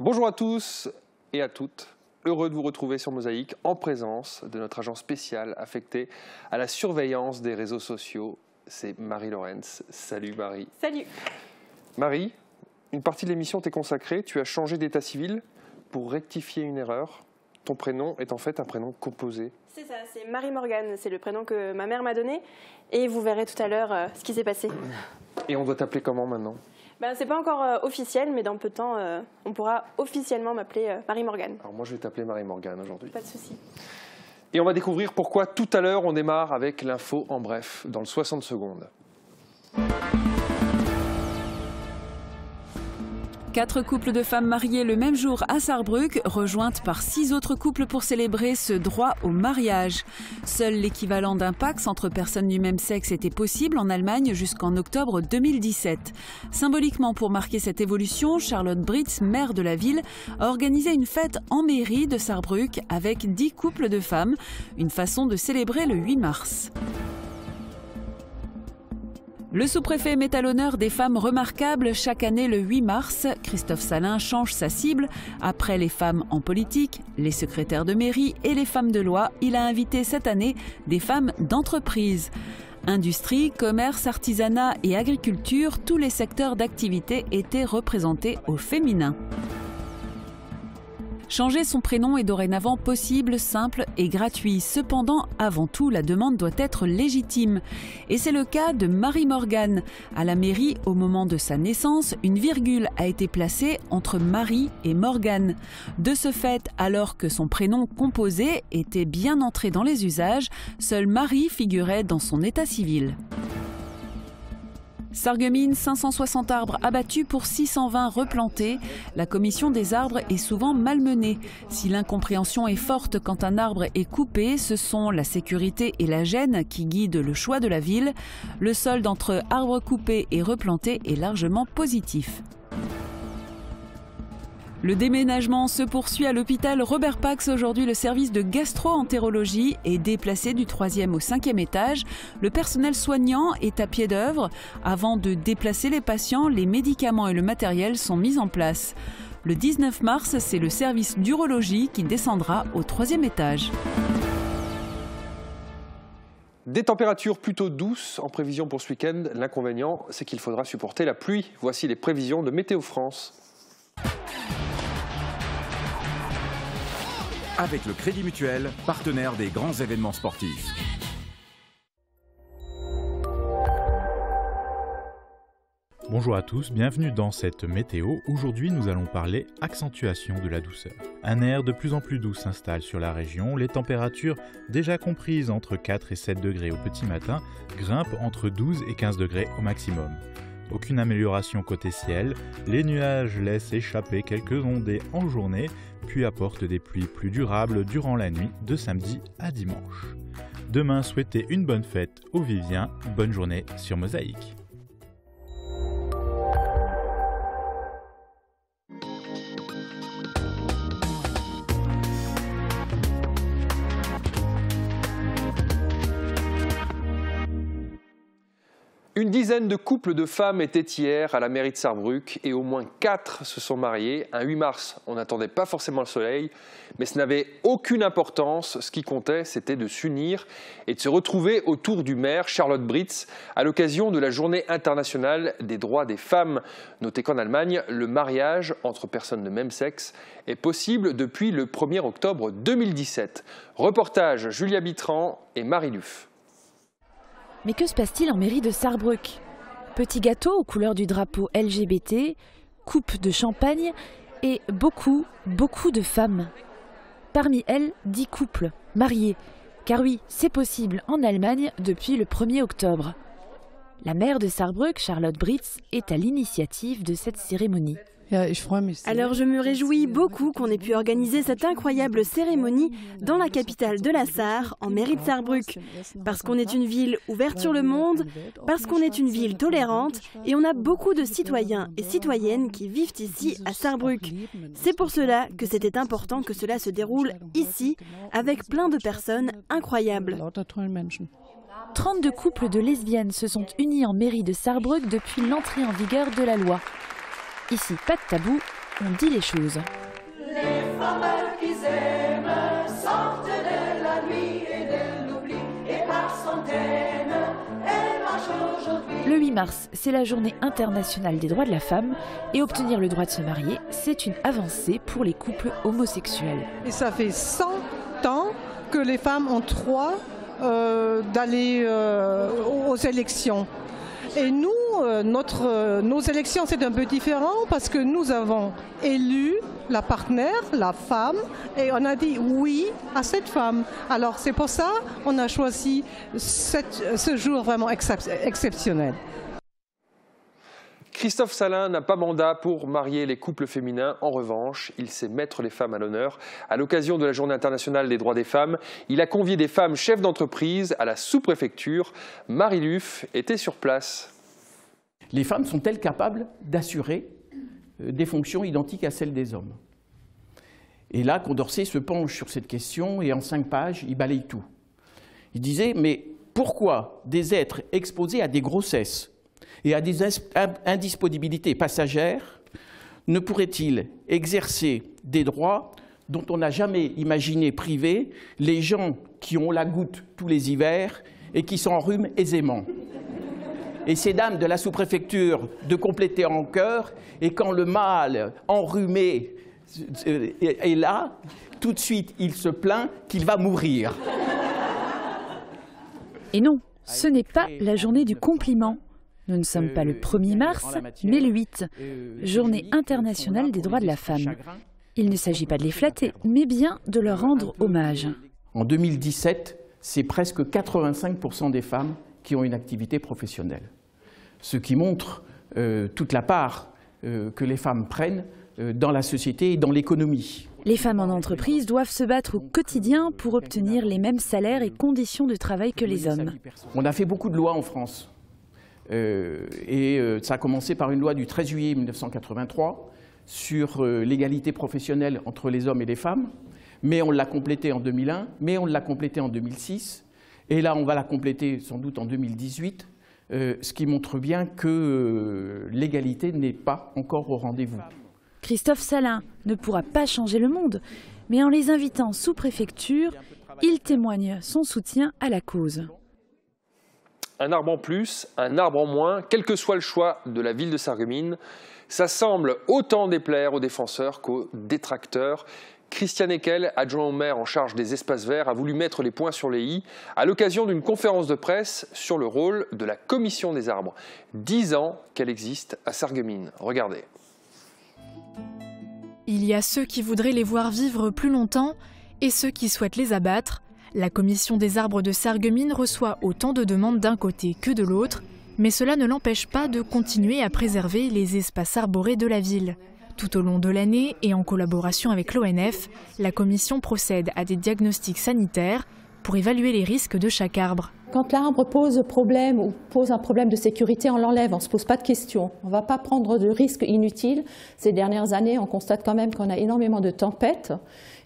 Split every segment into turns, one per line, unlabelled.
Bonjour à tous et à toutes. Heureux de vous retrouver sur Mosaïque en présence de notre agent spécial affecté à la surveillance des réseaux sociaux. C'est Marie Lorenz. Salut Marie.
Salut.
Marie, une partie de l'émission t'est consacrée. Tu as changé d'état civil pour rectifier une erreur. Ton prénom est en fait un prénom composé.
C'est ça, c'est Marie-Morgane. C'est le prénom que ma mère m'a donné. Et vous verrez tout à l'heure ce qui s'est passé.
Et on doit t'appeler comment maintenant ?
C'est pas encore officiel, mais dans peu de temps, on pourra officiellement m'appeler Marie-Morgane.
Alors moi je vais t'appeler Marie-Morgane aujourd'hui.
Pas de souci.
Et on va découvrir pourquoi tout à l'heure on démarre avec l'info en bref, dans le 60 secondes.
4 couples de femmes mariées le même jour à Sarrebruck, rejointes par 6 autres couples pour célébrer ce droit au mariage. Seul l'équivalent d'un Pacs entre personnes du même sexe était possible en Allemagne jusqu'en octobre 2017. Symboliquement, pour marquer cette évolution, Charlotte Britz, maire de la ville, a organisé une fête en mairie de Sarrebruck avec 10 couples de femmes, une façon de célébrer le 8 mars. Le sous-préfet met à l'honneur des femmes remarquables chaque année le 8 mars. Christophe Salin change sa cible. Après les femmes en politique, les secrétaires de mairie et les femmes de loi, il a invité cette année des femmes d'entreprise. Industrie, commerce, artisanat et agriculture, tous les secteurs d'activité étaient représentés au féminin. Changer son prénom est dorénavant possible, simple et gratuit. Cependant, avant tout, la demande doit être légitime. Et c'est le cas de Marie-Morgane. À la mairie, au moment de sa naissance, une virgule a été placée entre Marie et Morgane. De ce fait, alors que son prénom composé était bien entré dans les usages, seule Marie figurait dans son état civil. Sarreguemines, 560 arbres abattus pour 620 replantés. La commission des arbres est souvent malmenée. Si l'incompréhension est forte quand un arbre est coupé, ce sont la sécurité et la gêne qui guident le choix de la ville. Le solde entre arbres coupés et replantés est largement positif. Le déménagement se poursuit à l'hôpital Robert Pax. Aujourd'hui, le service de gastro-entérologie est déplacé du 3e au 5e étage. Le personnel soignant est à pied d'œuvre. Avant de déplacer les patients, les médicaments et le matériel sont mis en place. Le 19 mars, c'est le service d'urologie qui descendra au 3e étage.
Des températures plutôt douces en prévision pour ce week-end. L'inconvénient, c'est qu'il faudra supporter la pluie. Voici les prévisions de Météo France.
Avec le Crédit Mutuel, partenaire des grands événements sportifs.
Bonjour à tous, bienvenue dans cette météo. Aujourd'hui, nous allons parler accentuation de la douceur. Un air de plus en plus doux s'installe sur la région. Les températures, déjà comprises entre 4 et 7 degrés au petit matin, grimpent entre 12 et 15 degrés au maximum. Aucune amélioration côté ciel, les nuages laissent échapper quelques ondées en journée, puis apportent des pluies plus durables durant la nuit de samedi à dimanche. Demain, souhaitez une bonne fête aux Viviens, bonne journée sur Mosaïque.
Une dizaine de couples de femmes étaient hier à la mairie de Sarrebruck et au moins 4 se sont mariés. Un 8 mars, on n'attendait pas forcément le soleil, mais ce n'avait aucune importance. Ce qui comptait, c'était de s'unir et de se retrouver autour du maire, Charlotte Britz, à l'occasion de la Journée internationale des droits des femmes. Notez qu'en Allemagne, le mariage entre personnes de même sexe est possible depuis le 1er octobre 2017. Reportage Julia Bitran et Marie Luff.
Mais que se passe-t-il en mairie de Sarrebruck? Petit gâteau aux couleurs du drapeau LGBT, coupe de champagne et beaucoup de femmes. Parmi elles, 10 couples mariés. Car oui, c'est possible en Allemagne depuis le 1er octobre. La maire de Sarrebruck, Charlotte Britz, est à l'initiative de cette cérémonie.
Alors je me réjouis beaucoup qu'on ait pu organiser cette incroyable cérémonie dans la capitale de la Sarre, en mairie de Sarrebruck. Parce qu'on est une ville ouverte sur le monde, parce qu'on est une ville tolérante et on a beaucoup de citoyens et citoyennes qui vivent ici à Sarrebruck. C'est pour cela que c'était important que cela se déroule ici avec plein de personnes incroyables.
32 couples de lesbiennes se sont unis en mairie de Sarrebruck depuis l'entrée en vigueur de la loi. Ici, pas de tabou, on dit les choses.
Les femmes qui aiment sortent de la nuit et de l'oubli, et par centaines, elles marchent aujourd'hui.
Le 8 mars, c'est la journée internationale des droits de la femme et obtenir le droit de se marier, c'est une avancée pour les couples homosexuels.
Et ça fait 100 ans que les femmes ont droit d'aller aux élections. Et nous, nos élections, c'est un peu différent parce que nous avons élu la partenaire, la femme, et on a dit oui à cette femme. Alors c'est pour ça qu'on a choisi ce jour vraiment exceptionnel.
Christophe Salin n'a pas mandat pour marier les couples féminins. En revanche, il sait mettre les femmes à l'honneur. À l'occasion de la Journée internationale des droits des femmes, il a convié des femmes chefs d'entreprise à la sous-préfecture. Marie Luff était sur place.
Les femmes sont-elles capables d'assurer des fonctions identiques à celles des hommes? Et là, Condorcet se penche sur cette question et en 5 pages, il balaye tout. Il disait, mais pourquoi des êtres exposés à des grossesses et à des indisponibilités passagères ne pourraient-ils exercer des droits dont on n'a jamais imaginé priver les gens qui ont la goutte tous les hivers et qui s'enrhument aisément? Et ces dames de la sous-préfecture de compléter en chœur, et quand le mâle enrhumé est là, tout de suite il se plaint qu'il va mourir.
Et non, ce n'est pas la journée du compliment. Nous ne sommes pas le 1er mars, mais le 8, Journée internationale des droits de la femme. Il ne s'agit pas de les flatter, mais bien de leur rendre hommage.
En 2017, c'est presque 85% des femmes qui ont une activité professionnelle. Ce qui montre toute la part que les femmes prennent dans la société et dans l'économie.
Les femmes en entreprise doivent se battre au quotidien pour obtenir les mêmes salaires et conditions de travail que les hommes.
On a fait beaucoup de lois en France. Ça a commencé par une loi du 13 juillet 1983 sur l'égalité professionnelle entre les hommes et les femmes. Mais on l'a complétée en 2001, mais on l'a complétée en 2006. Et là, on va la compléter sans doute en 2018, ce qui montre bien que l'égalité n'est pas encore au rendez-vous.
Christophe Salin ne pourra pas changer le monde, mais en les invitant sous préfecture, il témoigne son soutien à la cause.
Un arbre en plus, un arbre en moins, quel que soit le choix de la ville de Sarreguemines, ça semble autant déplaire aux défenseurs qu'aux détracteurs. Christian Eckel, adjoint au maire en charge des espaces verts, a voulu mettre les points sur les i à l'occasion d'une conférence de presse sur le rôle de la commission des arbres. 10 ans qu'elle existe à Sarreguemines. Regardez.
Il y a ceux qui voudraient les voir vivre plus longtemps et ceux qui souhaitent les abattre. La commission des arbres de Sarreguemines reçoit autant de demandes d'un côté que de l'autre, mais cela ne l'empêche pas de continuer à préserver les espaces arborés de la ville. Tout au long de l'année et en collaboration avec l'ONF, la commission procède à des diagnostics sanitaires pour évaluer les risques de chaque arbre.
Quand l'arbre pose problème ou pose un problème de sécurité, on l'enlève, on ne se pose pas de questions. On ne va pas prendre de risques inutiles. Ces dernières années, on constate quand même qu'on a énormément de tempêtes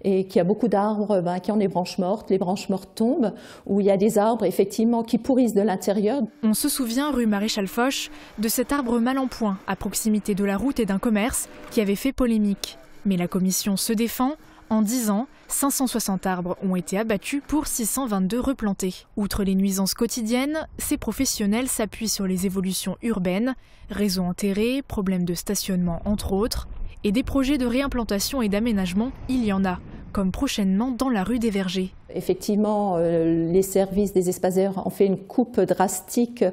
et qu'il y a beaucoup d'arbres qui ont des branches mortes. Les branches mortes tombent, ou il y a des arbres effectivement qui pourrissent de l'intérieur.
On se souvient, rue Maréchal Foch, de cet arbre mal en point, à proximité de la route et d'un commerce, qui avait fait polémique. Mais la commission se défend. En 10 ans, 560 arbres ont été abattus pour 622 replantés. Outre les nuisances quotidiennes, ces professionnels s'appuient sur les évolutions urbaines, réseaux enterrés, problèmes de stationnement entre autres, et des projets de réimplantation et d'aménagement, il y en a, comme prochainement dans la rue des Vergers.
Effectivement, les services des espaces verts ont fait une coupe drastique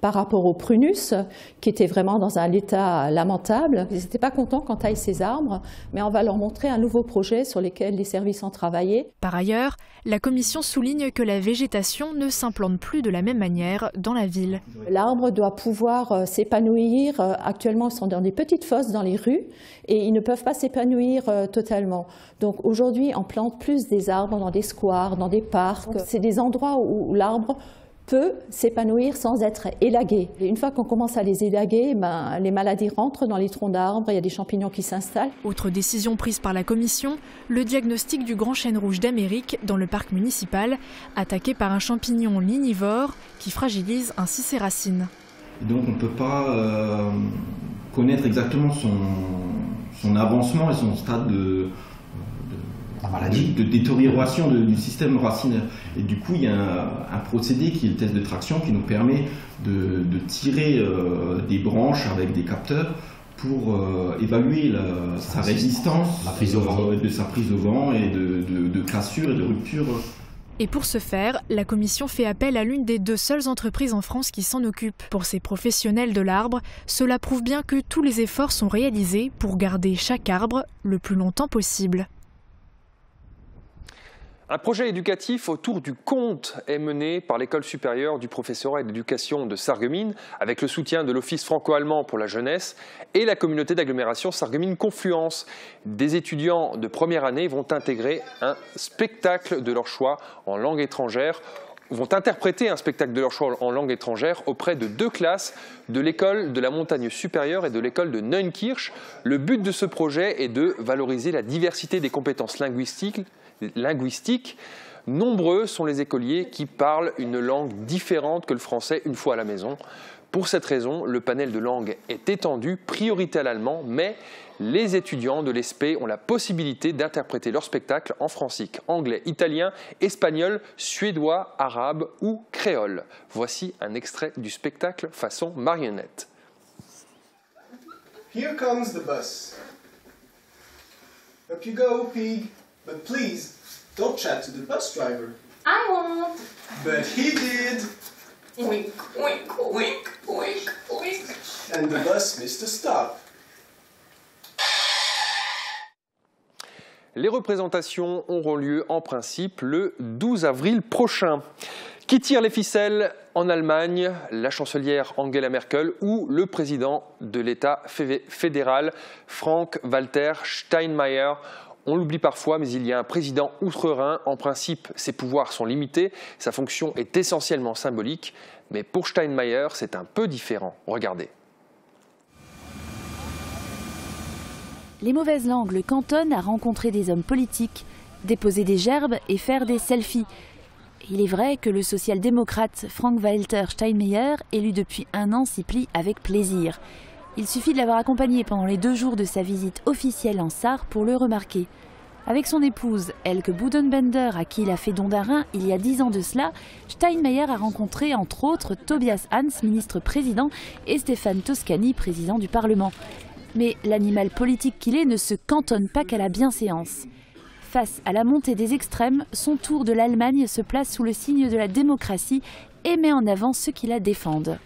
par rapport au prunus, qui était vraiment dans un état lamentable. Ils n'étaient pas contents qu'on taille ces arbres, mais on va leur montrer un nouveau projet sur lequel les services ont travaillé.
Par ailleurs, la commission souligne que la végétation ne s'implante plus de la même manière dans la ville.
L'arbre doit pouvoir s'épanouir. Actuellement, ils sont dans des petites fosses dans les rues et ils ne peuvent pas s'épanouir totalement. Donc aujourd'hui, on plante plus des arbres dans des squares, dans des parcs. C'est des endroits où l'arbre peut s'épanouir sans être élagué. Et une fois qu'on commence à les élaguer, les maladies rentrent dans les troncs d'arbres, il y a des champignons qui s'installent.
Autre décision prise par la commission, le diagnostic du grand chêne rouge d'Amérique dans le parc municipal, attaqué par un champignon lignivore qui fragilise ainsi ses racines.
Donc on ne peut pas connaître exactement son avancement et son stade de détérioration du système racinaire. Et du coup, il y a un procédé qui est le test de traction qui nous permet de tirer des branches avec des capteurs pour évaluer sa résistance, de sa prise au vent et de cassure et de rupture.
Et pour ce faire, la commission fait appel à l'une des 2 seules entreprises en France qui s'en occupe. Pour ces professionnels de l'arbre, cela prouve bien que tous les efforts sont réalisés pour garder chaque arbre le plus longtemps possible.
Un projet éducatif autour du conte est mené par l'École supérieure du professorat et d'éducation de Sarreguemines avec le soutien de l'Office franco-allemand pour la jeunesse et la communauté d'agglomération Sarreguemines Confluence. Des étudiants de première année vont intégrer un spectacle de leur choix en langue étrangère, vont interpréter un spectacle de leur choix en langue étrangère auprès de 2 classes de l'école de la Montagne supérieure et de l'école de Neunkirch. Le but de ce projet est de valoriser la diversité des compétences linguistiques. Nombreux sont les écoliers qui parlent une langue différente que le français une fois à la maison. Pour cette raison, le panel de langues est étendu, priorité à l'allemand, mais les étudiants de l'ESPE ont la possibilité d'interpréter leur spectacle en francique, anglais, italien, espagnol, suédois, arabe ou créole. Voici un extrait du spectacle façon marionnette.
Here comes the bus. Up you go, pig. But please, don't chat to the bus driver.
I won't.
But he did.
Wink, wink, wink, wink, wink.
And the bus missed a stop.
Les représentations auront lieu en principe le 12 avril prochain. Qui tire les ficelles en Allemagne? La chancelière Angela Merkel ou le président de l'État fédéral Frank-Walter Steinmeier? On l'oublie parfois, mais il y a un président outre-Rhin. En principe, ses pouvoirs sont limités. Sa fonction est essentiellement symbolique. Mais pour Steinmeier, c'est un peu différent. Regardez.
Les mauvaises langues le cantonnent à rencontrer des hommes politiques, déposer des gerbes et faire des selfies. Il est vrai que le social-démocrate Frank-Walter Steinmeier, élu depuis 1 an, s'y plie avec plaisir. Il suffit de l'avoir accompagné pendant les 2 jours de sa visite officielle en Sarre pour le remarquer. Avec son épouse, Elke Budenbender, à qui il a fait don d'un rein il y a 10 ans de cela, Steinmeier a rencontré entre autres Tobias Hans, ministre-président, et Stéphane Toscani, président du Parlement. Mais l'animal politique qu'il est ne se cantonne pas qu'à la bienséance. Face à la montée des extrêmes, son tour de l'Allemagne se place sous le signe de la démocratie et met en avant ceux qui la défendent.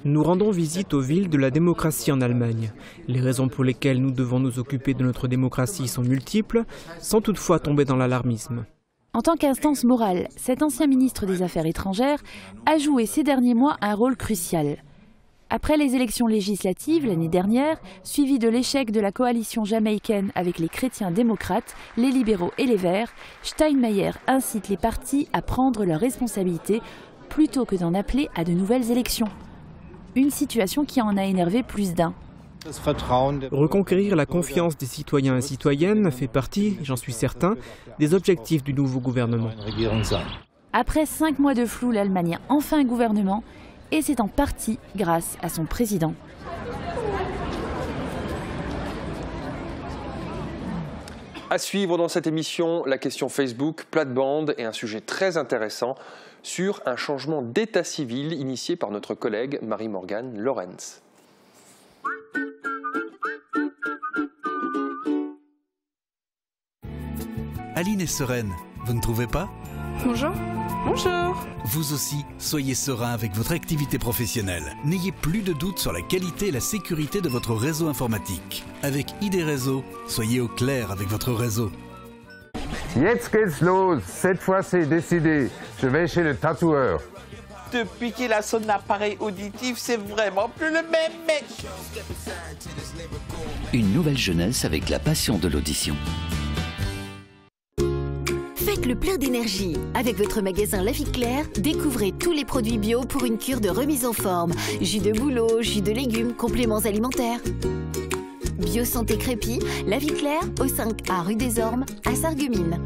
Nous rendons visite aux villes de la démocratie en Allemagne. Les raisons pour lesquelles nous devons nous occuper de notre démocratie sont multiples, sans toutefois tomber dans l'alarmisme.
En tant qu'instance morale, cet ancien ministre des Affaires étrangères a joué ces derniers mois un rôle crucial. Après les élections législatives l'année dernière, suivies de l'échec de la coalition jamaïcaine avec les chrétiens démocrates, les libéraux et les verts, Steinmeier incite les partis à prendre leurs responsabilités plutôt que d'en appeler à de nouvelles élections. Une situation qui en a énervé plus d'un.
Reconquérir la confiance des citoyens et citoyennes fait partie, j'en suis certain, des objectifs du nouveau gouvernement.
Après 5 mois de flou, l'Allemagne a enfin un gouvernement, et c'est en partie grâce à son président.
À suivre dans cette émission, la question Facebook, plate-bande et un sujet très intéressant sur un changement d'état civil initié par notre collègue Marie-Morgane Lorenz.
Aline est sereine, vous ne trouvez pas?
Bonjour. Bonjour.
Vous aussi, soyez serein avec votre activité professionnelle. N'ayez plus de doute sur la qualité et la sécurité de votre réseau informatique. Avec ID Réseau, soyez au clair avec votre réseau.
Jetzt geht's los. Cette fois, c'est décidé. Je vais chez le tatoueur.
Depuis qu'il a son appareil auditif, c'est vraiment plus le même mec.
Une nouvelle jeunesse avec la passion de l'audition.
Faites le plein d'énergie. Avec votre magasin La Vie Claire, découvrez tous les produits bio pour une cure de remise en forme. Jus de bouleau, jus de légumes, compléments alimentaires. Bio Santé Crépy, La Vie Claire, au 5A rue des Ormes, à Sarreguemines.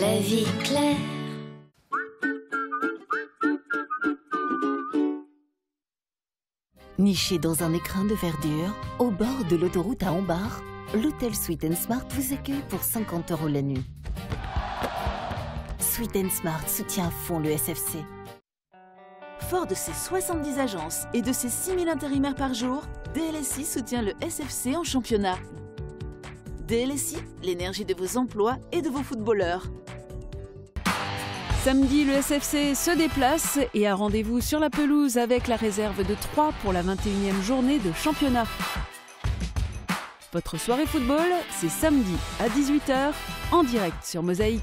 La Vie Claire.
Niché dans un écrin de verdure, au bord de l'autoroute à Hombart, l'hôtel Sweet & Smart vous accueille pour 50 € la nuit. Sweet & Smart soutient à fond le SFC.
Fort de ses 70 agences et de ses 6000 intérimaires par jour, DLSI soutient le SFC en championnat. DLSI, l'énergie de vos emplois et de vos footballeurs.
Samedi, le SFC se déplace et a rendez-vous sur la pelouse avec la réserve de Troyes pour la 21e journée de championnat. Votre soirée football, c'est samedi à 18 h en direct sur Mosaïque.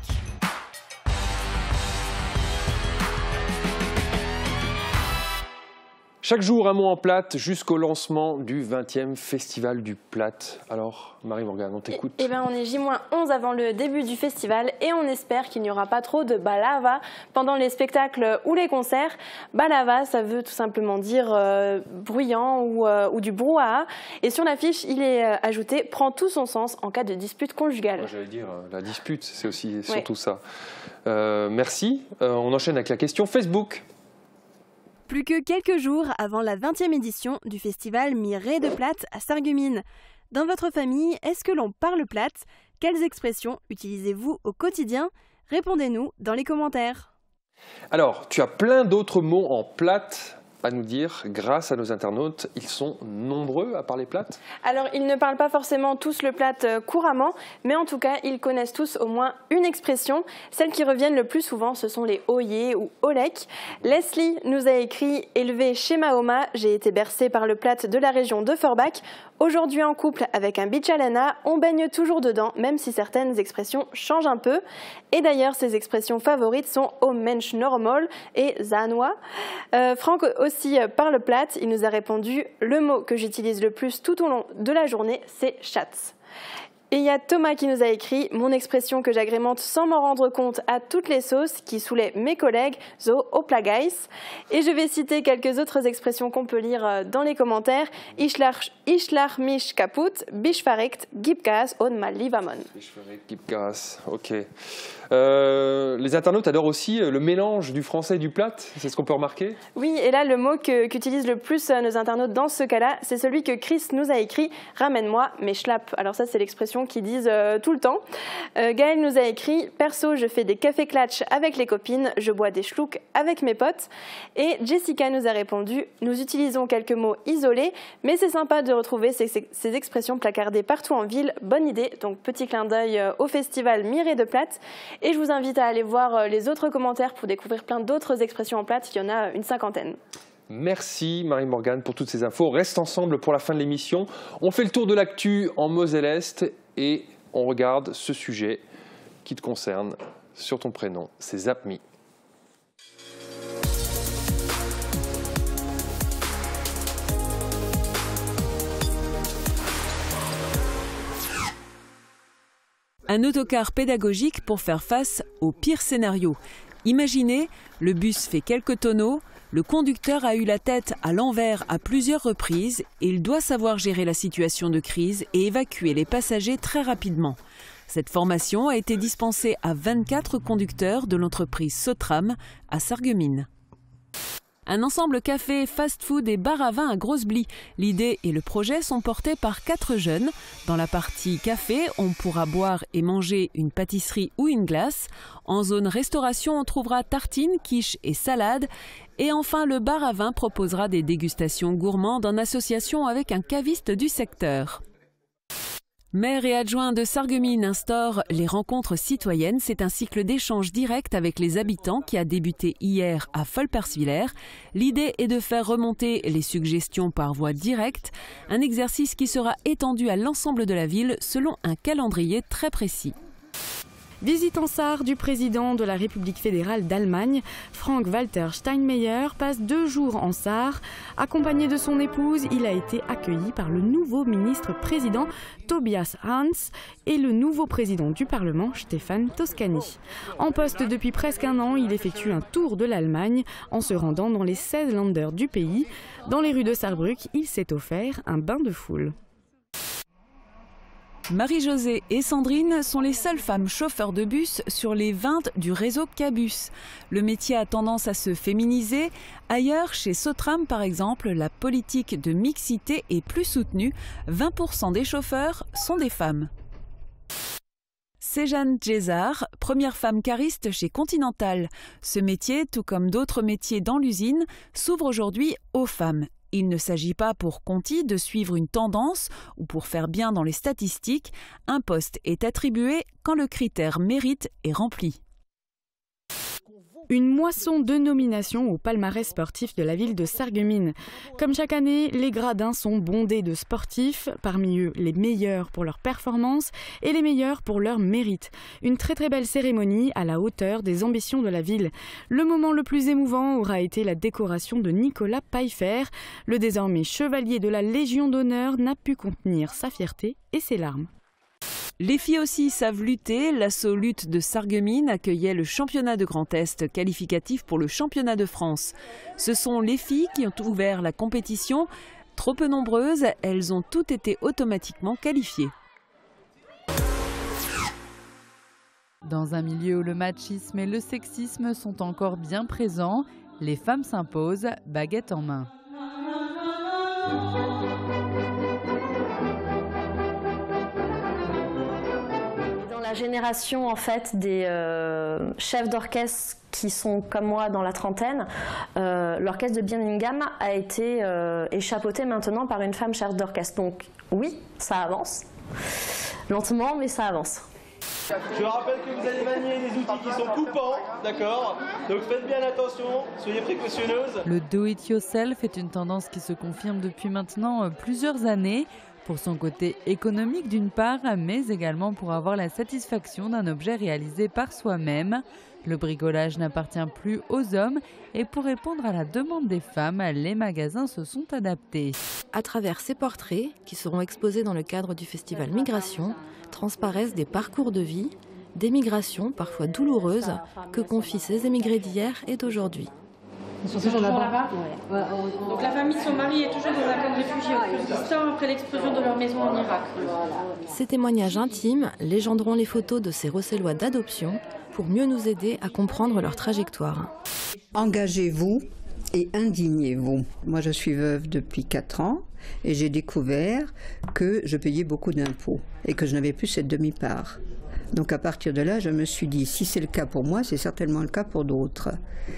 Chaque jour, un mot en plate jusqu'au lancement du 20e Festival du Plate. Alors, Marie-Morgane, on t'écoute.
Eh bien, on est J-11 avant le début du festival et on espère qu'il n'y aura pas trop de balava pendant les spectacles ou les concerts. Balava, ça veut tout simplement dire bruyant ou du brouhaha. Et sur l'affiche, il est ajouté « prend tout son sens en cas de dispute conjugale ».
J'allais dire, la dispute, c'est aussi surtout ça. Merci. On enchaîne avec la question Facebook.
Plus que quelques jours avant la 20e édition du festival Mireille de Plate à Sarreguemines. Dans votre famille, est-ce que l'on parle plate? Quelles expressions utilisez-vous au quotidien? Répondez-nous dans les commentaires.
Alors, tu as plein d'autres mots en plate à nous dire grâce à nos internautes. Ils sont nombreux à parler plate?
Alors, ils ne parlent pas forcément tous le plate couramment, mais en tout cas, ils connaissent tous au moins une expression. Celles qui reviennent le plus souvent, ce sont les oyé ou olek. Leslie nous a écrit « Élevé chez Mahoma, j'ai été bercée par le plate de la région de Forbach. Aujourd'hui en couple avec un Bichalana, on baigne toujours dedans, même si certaines expressions changent un peu. » Et d'ailleurs, ses expressions favorites sont « au mensch normal » et « zanois ». Franck aussi parle plate, il nous a répondu « Le mot que j'utilise le plus tout au long de la journée, c'est « schatz ». Et il y a Thomas qui nous a écrit « Mon expression que j'agrémente sans m'en rendre compte à toutes les sauces qui saoulaient mes collègues, zo oplagais ». Et je vais citer quelques autres expressions qu'on peut lire dans les commentaires. « Ischlach mich kaput, bischfarekt, gibgas on mal livamon ».
Bischfarekt, gibgas, ok. Les internautes adorent aussi le mélange du français et du plate, c'est ce qu'on peut remarquer? Oui, et là le mot qu'utilisent le plus nos internautes dans ce cas-là, c'est celui que Chris nous a écrit « Ramène-moi mes schlapp ». Alors ça c'est l'expression qu'ils disent tout le temps. Gaël nous a écrit « Perso, je fais des cafés clatch avec les copines, je bois des schlouks avec mes potes ». Et Jessica nous a répondu « Nous utilisons quelques mots isolés, mais c'est sympa de retrouver ces expressions placardées partout en ville. Bonne idée ». Donc petit clin d'œil au festival Mireille de Plate. Et je vous invite à aller voir les autres commentaires pour découvrir plein d'autres expressions en plate. Il y en a une 50aine. Merci Marie-Morgane pour toutes ces infos. Reste ensemble pour la fin de l'émission. On fait le tour de l'actu en Moselle-Est et on regarde ce sujet qui te concerne sur ton prénom. C'est Zapmi.
Un autocar pédagogique pour faire face au pire scénario. Imaginez, le bus fait quelques tonneaux, le conducteur a eu la tête à l'envers à plusieurs reprises et il doit savoir gérer la situation de crise et évacuer les passagers très rapidement. Cette formation a été dispensée à 24 conducteurs de l'entreprise Sotram à Sarreguemines. Un ensemble café, fast-food et bar à vin à Grosse-Blie. L'idée et le projet sont portés par 4 jeunes. Dans la partie café, on pourra boire et manger une pâtisserie ou une glace. En zone restauration, on trouvera tartines, quiches et salades. Et enfin, le bar à vin proposera des dégustations gourmandes en association avec un caviste du secteur. Maire et adjoint de Sarreguemines instaure les rencontres citoyennes. C'est un cycle d'échanges directs avec les habitants qui a débuté hier à Folperswiller. L'idée est de faire remonter les suggestions par voie directe, un exercice qui sera étendu à l'ensemble de la ville selon un calendrier très précis.
Visite en Sarre du président de la République fédérale d'Allemagne. Frank-Walter Steinmeier passe 2 jours en Sarre. Accompagné de son épouse, il a été accueilli par le nouveau ministre-président Tobias Hans et le nouveau président du Parlement, Stefan Toscani. En poste depuis presque un an, il effectue un tour de l'Allemagne en se rendant dans les 16 Länder du pays. Dans les rues de Saarbrück, il s'est offert un bain de foule.
Marie-Josée et Sandrine sont les seules femmes chauffeurs de bus sur les 20 du réseau Cabus. Le métier a tendance à se féminiser. Ailleurs, chez Sotram par exemple, la politique de mixité est plus soutenue. 20% des chauffeurs sont des femmes. C'est Jeanne Djezar, première femme cariste chez Continental. Ce métier, tout comme d'autres métiers dans l'usine, s'ouvre aujourd'hui aux femmes. Il ne s'agit pas pour Conti de suivre une tendance ou pour faire bien dans les statistiques. Un poste est attribué quand le critère mérite est rempli.
Une moisson de nominations au palmarès sportif de la ville de Sarreguemines. Comme chaque année, les gradins sont bondés de sportifs, parmi eux les meilleurs pour leur performance et les meilleurs pour leur mérite. Une très belle cérémonie à la hauteur des ambitions de la ville. Le moment le plus émouvant aura été la décoration de Nicolas Pfeiffer. Le désormais chevalier de la Légion d'honneur n'a pu contenir sa fierté et ses larmes.
Les filles aussi savent lutter. L'assaut Lutte de Sarreguemines accueillait le championnat de Grand Est qualificatif pour le championnat de France. Ce sont les filles qui ont ouvert la compétition. Trop peu nombreuses, elles ont toutes été automatiquement qualifiées.
Dans un milieu où le machisme et le sexisme sont encore bien présents, les femmes s'imposent, baguette en main.
La génération en fait des chefs d'orchestre qui sont comme moi dans la trentaine, l'orchestre de Birmingham a été chapeauté maintenant par une femme chef d'orchestre. Donc oui, ça avance, lentement mais ça avance.
Je rappelle que vous allez manier des outils qui sont coupants, d'accord? Donc faites bien attention, soyez précautionneuses.
Le do-it-yourself est une tendance qui se confirme depuis maintenant plusieurs années. Pour son côté économique d'une part, mais également pour avoir la satisfaction d'un objet réalisé par soi-même. Le bricolage n'appartient plus aux hommes et pour répondre à la demande des femmes, les magasins se sont adaptés.
À travers ces portraits, qui seront exposés dans le cadre du festival Migration, transparaissent des parcours de vie, des migrations parfois douloureuses que confient ces émigrés d'hier et d'aujourd'hui.
Ils sont toujours là-bas. Ouais. Donc la famille de son mari est toujours dans un camp de réfugiés au Kurdistan après l'explosion de leur maison en Irak.
Ces témoignages intimes légenderont les photos de ces Rossellois d'adoption pour mieux nous aider à comprendre leur trajectoire.
Engagez-vous et indignez-vous. Moi je suis veuve depuis 4 ans et j'ai découvert que je payais beaucoup d'impôts et que je n'avais plus cette demi-part. Donc à partir de là, je me suis dit, si c'est le cas pour moi, c'est certainement le cas pour d'autres.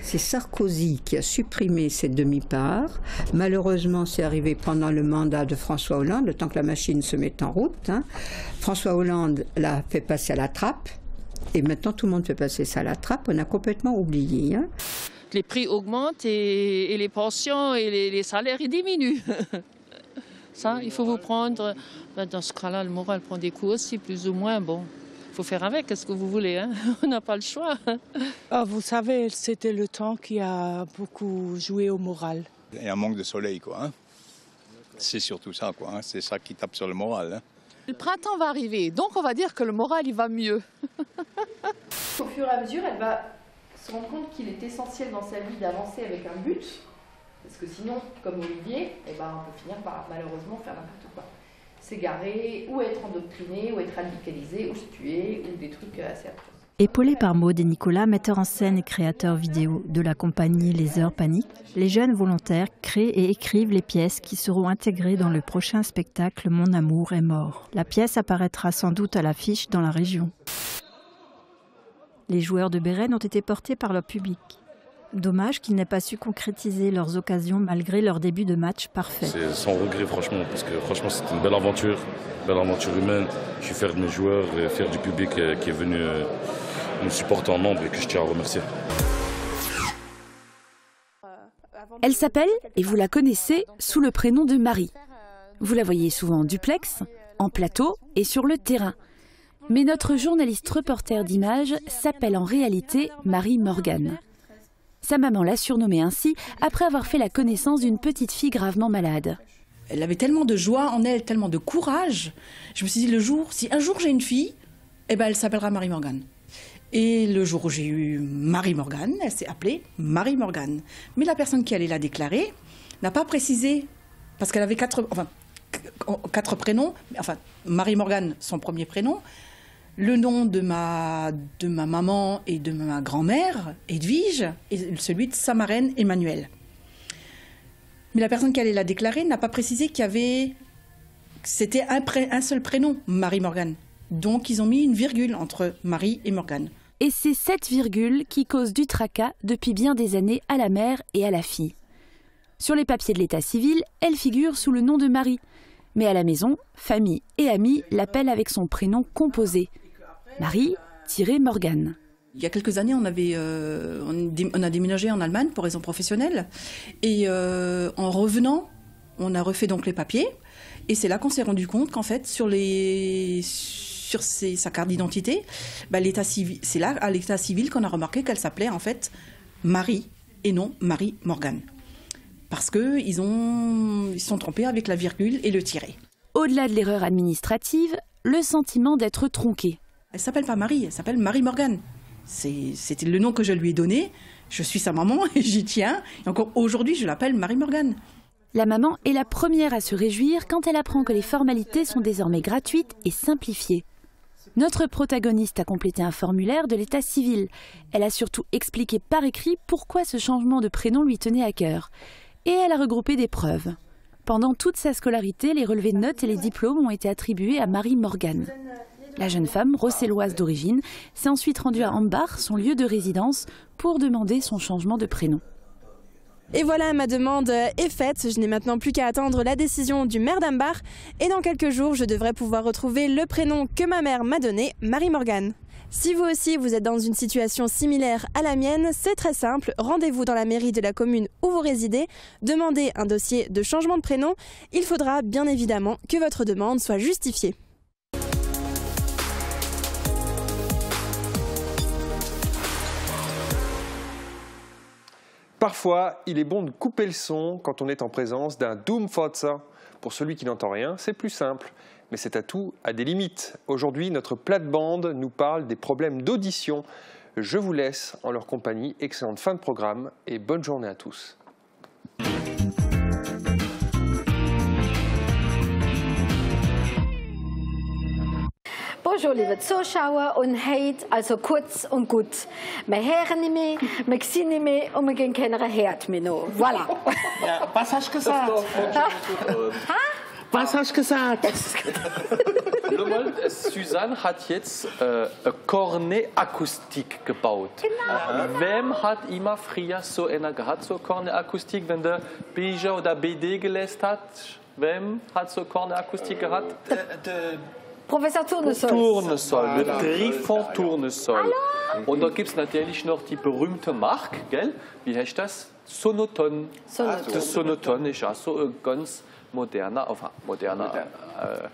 C'est Sarkozy qui a supprimé cette demi-part. Malheureusement, c'est arrivé pendant le mandat de François Hollande, le temps que la machine se mette en route. François Hollande l'a fait passer à la trappe. Et maintenant, tout le monde fait passer ça à la trappe. On a complètement oublié.
Les prix augmentent et les pensions et les salaires ils diminuent. Ça, il faut vous prendre... Dans ce cas-là, le moral prend des coups aussi, plus ou moins. Bon. Il faut faire avec, qu'est-ce que vous voulez, hein? On n'a pas le choix.
Ah, vous savez, c'était le temps qui a beaucoup joué au moral.
Il y a un manque de soleil, quoi. Hein? C'est surtout ça, quoi. Hein? C'est ça qui tape sur le moral. Hein?
Le printemps va arriver, donc on va dire que le moral, il va mieux.
Au fur et à mesure, elle va se rendre compte qu'il est essentiel dans sa vie d'avancer avec un but. Parce que sinon, comme Olivier, on peut finir par malheureusement faire n'importe quoi. S'égarer, ou être endoctriné, ou être radicalisé, ou se tuer, ou des trucs assez atroces.
Épaulés par Maud et Nicolas, metteurs en scène et créateurs vidéo de la compagnie Les Heures Paniques, les jeunes volontaires créent et écrivent les pièces qui seront intégrées dans le prochain spectacle Mon amour est mort. La pièce apparaîtra sans doute à l'affiche dans la région. Les joueurs de Bérène ont été portés par leur public. Dommage qu'ils n'aient pas su concrétiser leurs occasions malgré leur début de match parfait.
C'est sans regret franchement, parce que franchement c'était une belle aventure humaine. Je suis fier de mes joueurs et fier du public qui est venu nous supporter en nombre et que je tiens à remercier.
Elle s'appelle, et vous la connaissez, sous le prénom de Marie. Vous la voyez souvent en duplex, en plateau et sur le terrain. Mais notre journaliste reporter d'images s'appelle en réalité Marie Morgan. Sa maman l'a surnommée ainsi après avoir fait la connaissance d'une petite fille gravement malade.
Elle avait tellement de joie en elle, tellement de courage. Je me suis dit, si un jour j'ai une fille, elle s'appellera Marie Morgan. Et le jour où j'ai eu Marie Morgan, elle s'est appelée Marie Morgan. Mais la personne qui allait la déclarer n'a pas précisé, parce qu'elle avait 4 prénoms, enfin Marie-Morgane, son premier prénom, le nom de ma maman et de ma grand-mère, Edwige, et celui de sa marraine, Emmanuelle. Mais la personne qui allait la déclarer n'a pas précisé c'était un seul prénom, Marie-Morgane. Donc ils ont mis une virgule entre Marie et Morgane.
Et c'est cette virgule qui cause du tracas depuis bien des années à la mère et à la fille. Sur les papiers de l'état civil, elle figure sous le nom de Marie. Mais à la maison, famille et amis l'appellent avec son prénom composé. Marie-Morgane.
Il y a quelques années, on a déménagé en Allemagne pour raisons professionnelles. Et en revenant, on a refait donc les papiers. Et c'est là qu'on s'est rendu compte qu'en fait, sur sa carte d'identité, c'est là, à l'état civil, qu'on a remarqué qu'elle s'appelait en fait Marie et non Marie-Morgane. Parce qu'ils se sont trompés avec la virgule et le tiret.
Au-delà de l'erreur administrative, le sentiment d'être tronqué.
Elle s'appelle pas Marie, elle s'appelle Marie-Morgane. C'était le nom que je lui ai donné. Je suis sa maman et j'y tiens. Et encore aujourd'hui, je l'appelle Marie-Morgane.
La maman est la première à se réjouir quand elle apprend que les formalités sont désormais gratuites et simplifiées. Notre protagoniste a complété un formulaire de l'état civil. Elle a surtout expliqué par écrit pourquoi ce changement de prénom lui tenait à cœur. Et elle a regroupé des preuves. Pendant toute sa scolarité, les relevés de notes et les diplômes ont été attribués à Marie-Morgane. La jeune femme, rosselloise d'origine, s'est ensuite rendue à Ambach, son lieu de résidence, pour demander son changement de prénom.
Et voilà, ma demande est faite. Je n'ai maintenant plus qu'à attendre la décision du maire d'Ambach. Et dans quelques jours, je devrais pouvoir retrouver le prénom que ma mère m'a donné, Marie-Morgane. Si vous aussi, vous êtes dans une situation similaire à la mienne, c'est très simple. Rendez-vous dans la mairie de la commune où vous résidez, demandez un dossier de changement de prénom. Il faudra bien évidemment que votre demande soit justifiée.
Parfois, il est bon de couper le son quand on est en présence d'un Doomfotzer. Pour celui qui n'entend rien, c'est plus simple. Mais cet atout a des limites. Aujourd'hui, notre plate-bande nous parle des problèmes d'audition. Je vous laisse en leur compagnie. Excellente fin de programme et bonne journée à tous.
Bonjour liebe Zuschauer und heute also kurz und gut. Wir hören nicht mehr, wir sehen nicht mehr und wir gehen keine Herd mehr noch. Voilà.
Ja, was hast du gesagt? Was hast du gesagt?
Suzanne hat jetzt Korneakustik gebaut. Genau. Wem hat immer früher so eine gehabt, so Korneakustik, wenn der Bücher oder BD gelesen hat? Wem hat so Korneakustik gehabt?
Professor Tournesol.
Tournesol, le Trifon Tournesol. Und da gibt es natürlich noch die berühmte Marke, gell? Wie heißt das? Sonoton. Das Sonoton ist auch so ein ganz moderner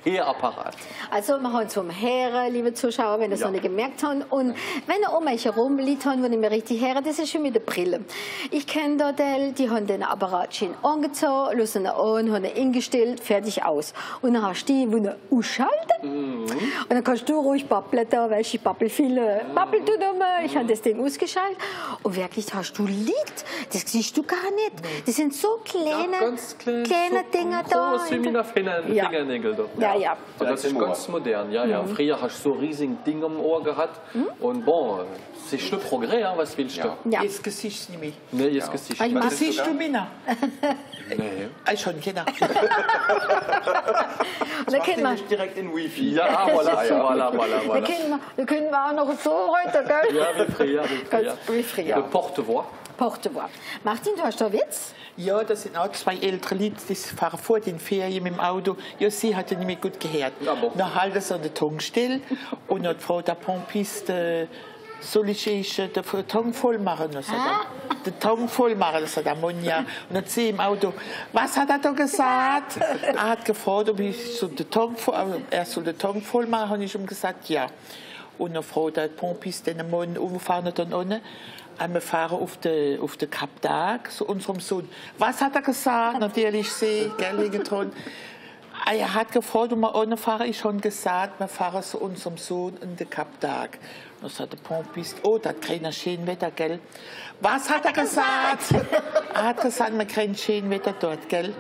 Hörapparat.
Also wir haben zum Hören, liebe Zuschauer, wenn ihr es noch nicht gemerkt habt. Und wenn ihr um euch herum Leute habt, die nicht mehr richtig hören, das ist schon mit der Brille. Ich kenne da die haben den Apparat schön angezogen, lassen ihn an, haben ihn eingestellt, fertig aus. Und dann hast du die, die ihn ausschalten. Und dann kannst du ruhig babbeln da, weil ich babbel viel. Babbel du dumme, ich habe das Ding ausgeschaltet. Und wirklich hast du Lied, das siehst du gar nicht. Das sind so kleine Dinger da.
Groß wie meine Fingernägel.
Ja, ja.
Das ist ganz modern. Ja, ja. Früher hast du so riesige Dinge im Ohr gehabt. Und bon, c'est le progrès, was willst du?
Ja. Jetzt siehst du nicht mehr.
Nee, jetzt siehst du
nicht mehr. Siehst du mich noch?
Nee.
Ich schon, genau.
Da kennt man direkt in Wi-Fi. Ja, voilà.
Da können wir auch noch so heute, gell?
Ja, wie früher. Porte-voix.
Porte-voix. Martin, du hast da Witz?
Ja, das sind auch 2 ältere Leute, die fahren vor den Ferien mit dem Auto. Ja, sie hat ja nicht mehr gut gehört. Ja, dann halten sie an der Tongue still und dann fragt der Pompiste, soll ich den Tongue voll machen? Den Tongue voll machen, sagt der Monja. Und dann sie im Auto, was hat er da gesagt? Er hat gefragt, ob ich so den Tongue voll machen, habe ich ihm gesagt, ja. Und dann fragt der Pompiste den Mann, und wir fahren dann unten. Wir fahren auf den Kaptag zu unserem Sohn. Was hat er gesagt? Natürlich sie, gell, getrunken. Er hat gefragt, ob wir ohne fahren. Ich habe gesagt, wir fahren zu unserem Sohn in den Kaptag. Dann sagt der Pompist, oh, das kriegen wir schön Wetter, gell. Was hat er gesagt? Er hat gesagt, wir kriegen schön Wetter dort, gell.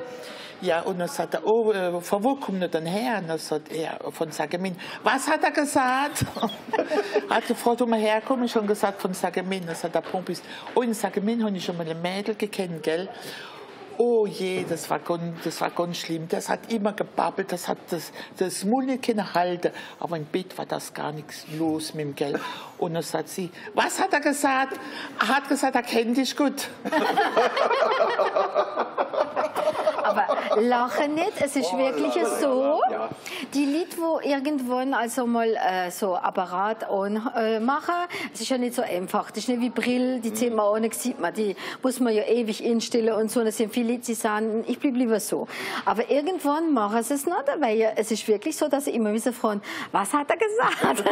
Ja, und dann sagt er, oh, von wo kommt er denn her? Und dann sagt er, von Sagemin. Was hat er gesagt? Hat gefragt, wo wir herkommen, schon gesagt, von Sagemin. Dann sagt der Pompis, oh, in Sagemin habe ich schon mal ein Mädel gekannt, gell? Oh je, das war ganz schlimm. Das hat immer gebabbelt, das hat das Mund nicht können halten. Aber im Bett war das gar nichts los mit dem Geld. Und dann sagt sie, was hat er gesagt? Er hat gesagt, er kennt dich gut.
Aber lache nicht, es ist wirklich so. Die Leute, die irgendwann also mal so Apparat machen, es ist ja nicht so einfach. Das ist nicht wie Brill, die 10 Mal ohne sieht man, die muss man ja ewig instellen und so. Das sind viele Leute, die sagen, ich bleibe lieber so. Aber irgendwann machen sie es nicht, weil es ist wirklich so, dass sie immer wieder fragen, was hat er gesagt?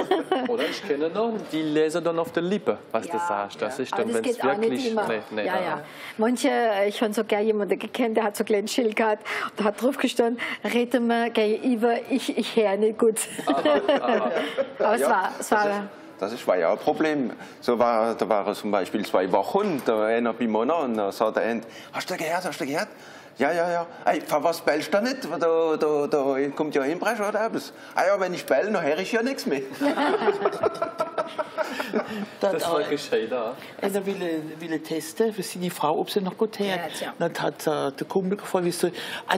Oder ich kenne noch, die lesen dann auf der Lippe, was du sagst. Das ist dann, wenn es wirklich... Nee,
ja. Manche, ich habe sogar jemanden gekannt, der hat so ein kleines Schild gehabt und da hat drauf gestanden, rede mir gegenüber, ich höre nicht gut. Aber es war
das war ja ein Problem. Da waren zum Beispiel 2 Wochen, da einer bei Mona und da sagt der End, hast du gehört? Ja. Ey, für was bellst du nicht? Da kommt ja Einbrecher oder etwas. Ah ja, wenn ich bell, dann höre ich ja nichts mehr.
Das war gescheit, ja.
Er will testen für seine Frau, ob sie noch gut hört. Dann hat der Kumpel gefragt, wieso,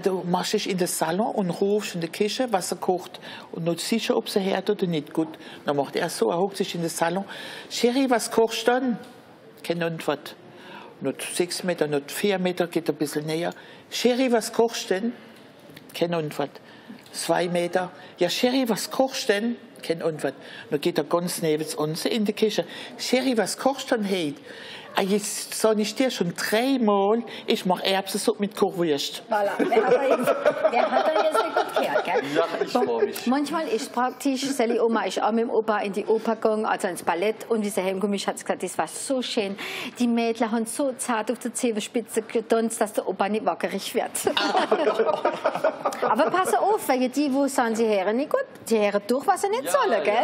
du machst dich in den Salon und rufst in der Küche, was er kocht. Und dann siehst du, ob sie hört oder nicht gut. Dann macht er so, er hockt sich in den Salon. Sherry, was kochst du dann? Keine Antwort. Not 6 Meter, not 4 Meter, geht ein bisschen näher. Sherry, was kochst du denn? Keine Antwort. 2 Meter. Ja, Sherry, was kochst du denn? Keine Antwort. Dann geht er ganz neben uns in die Küche. Sherry, was kochst du denn heute? Jetzt sage ich dir schon 3 Mal, ich mache Erbsensuppe mit Kochwurst.
Voilà. Wer hat er jetzt nicht gut gehört, gell?
Ja, ich freue mich.
Manchmal ist es praktisch, Sally Oma ist auch mit dem Opa in die Oper gegangen, also ins Ballett, und wie sie heimgekommen ist, hat sie gesagt, das war so schön. Die Mädchen haben so zart auf der Zehenspitze getanzt, dass der Opa nicht wackerig wird. Aber pass auf, weil die sagen, sie hören nicht gut, die hören durch, was sie nicht sollen, gell?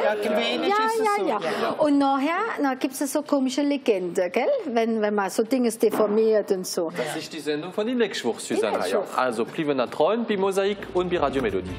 Ja. Und nachher gibt es so komische Legenden, gell? Wenn man so Dinge deformiert und so.
Das ist die Sendung von die nächste Woche, Susanne. Also, blieben treu bei Mosaik und bei Radio Melodie.